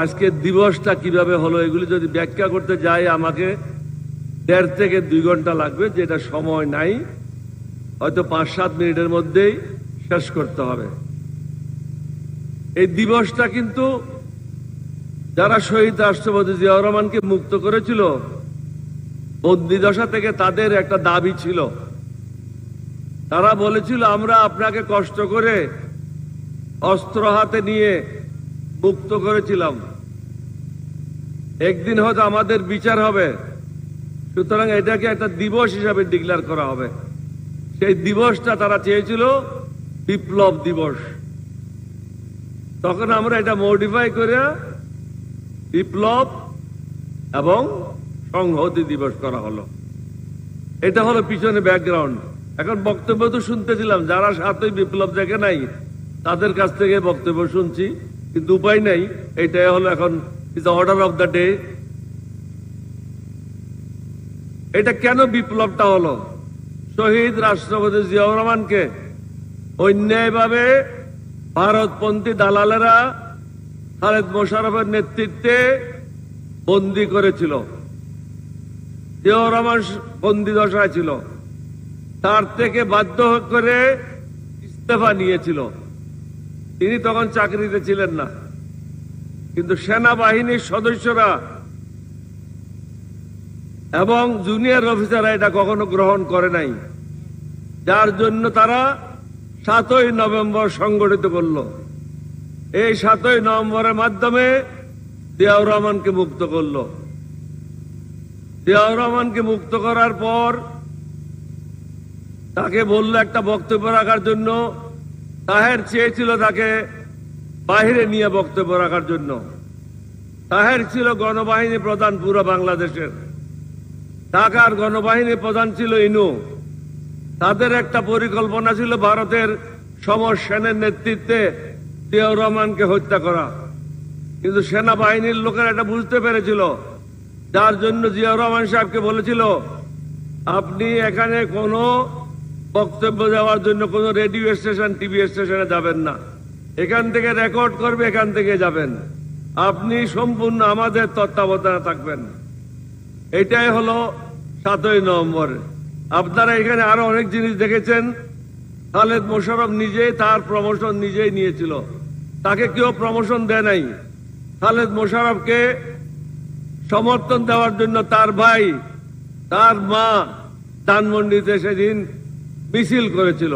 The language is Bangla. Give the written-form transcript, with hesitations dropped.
আজকের দিবসটা কিভাবে হলো এগুলি যদি ব্যাখ্যা করতে যাই আমাকে 1.5 থেকে 2 ঘন্টা লাগবে, যেটা সময় নাই, হয়তো 5-7 মিনিটের মধ্যেই শেষ করতে হবে। এই দিবসটা কিন্তু যারা শহীদ রাষ্ট্রপতি জিয়াউর রহমানকে মুক্ত করেছিল বন্দিদশা থেকে, তাদের একটা দাবি ছিল। তারা বলেছিল, আমরা আপনাকে কষ্ট করে অস্ত্র হাতে নিয়ে মুক্ত করেছিলাম, একদিন হয়তো আমাদের বিচার হবে, সুতরাং এটাকে একটা দিবস হিসাবে ডিক্লেয়ার করা হবে। সেই দিবসটা তারা চেয়েছিল বিপ্লব দিবস। তখন আমরা এটা মডিফাই করে বিপ্লব এবং সংহতি দিবস করা হলো। এটা হলো পিছনে ব্যাকগ্রাউন্ড। এখন বক্তব্য তো শুনতেছিলাম, যারা 7ই বিপ্লব দেখে নাই তাদের কাছ থেকে বক্তব্য শুনছি, কিন্তু উপায় নাই, এটাই হলো এখন is order of the day. এটা কেন বিপ্লবটা হলো? শহীদ রাষ্ট্রপতি জিয়াউর রহমানকে অন্যায়ভাবে ভারতপন্থী দালালেরা খালেদ মোশাররফের নেতৃত্বে বন্দী করেছিল। জিয়াউর রহমান বন্দী দশায় ছিল, তার থেকে বাধ্য করে ইস্তফা নিয়েছিল। তিনি তখন চাকরিতে ছিলেন না, কিন্তু সেনাবাহিনীর সদস্যরা এবং জুনিয়র অফিসাররা এটা কখনো গ্রহণ করে নাই, যার জন্য তারা 7ই নভেম্বর সংগঠিত করল। এই 7ই নভেম্বরের মাধ্যমে জিয়াউর রহমানকে মুক্ত করল। জিয়াউর রহমানকে মুক্ত করার পর তাকে বলল একটা বক্তব্য রাখার জন্য। তাহের চেয়েছিল তাকে বাহিরে নিয়ে বক্তব্য রাখার জন্য। তাহের ছিল গণবাহিনী প্রধান পুরো বাংলাদেশের, ঢাকার গণবাহিনী প্রধান ছিল ইনু। তাদের একটা পরিকল্পনা ছিল ভারতের সমর সেনের নেতৃত্বে জিয়াউর রহমানকে হত্যা করা, কিন্তু সেনাবাহিনীর লোকেরা এটা বুঝতে পেরেছিল, যার জন্য জিয়াউর রহমান সাহেবকে বলেছিল, আপনি এখানে কোনো বক্তব্য দেওয়ার জন্য কোনো রেডিও স্টেশন, টিভি স্টেশনে যাবেন না, এখান থেকে রেকর্ড করবে, এখান থেকে যাবেন, আপনি সম্পূর্ণ আমাদের তত্ত্বাবধানে থাকবেন। এটাই হলো 7ই নভেম্বর। আপনারা এখানে আরো অনেক জিনিস দেখেছেন। খালেদ মোশাররফ নিজেই তার প্রমোশন নিজেই নিয়েছিল, তাকে কেউ প্রমোশন দেয় নাই। খালেদ মোশাররফকে সমর্থন দেওয়ার জন্য তার ভাই, তার মা ধানমন্ডিতে সেদিন মিছিল করেছিল।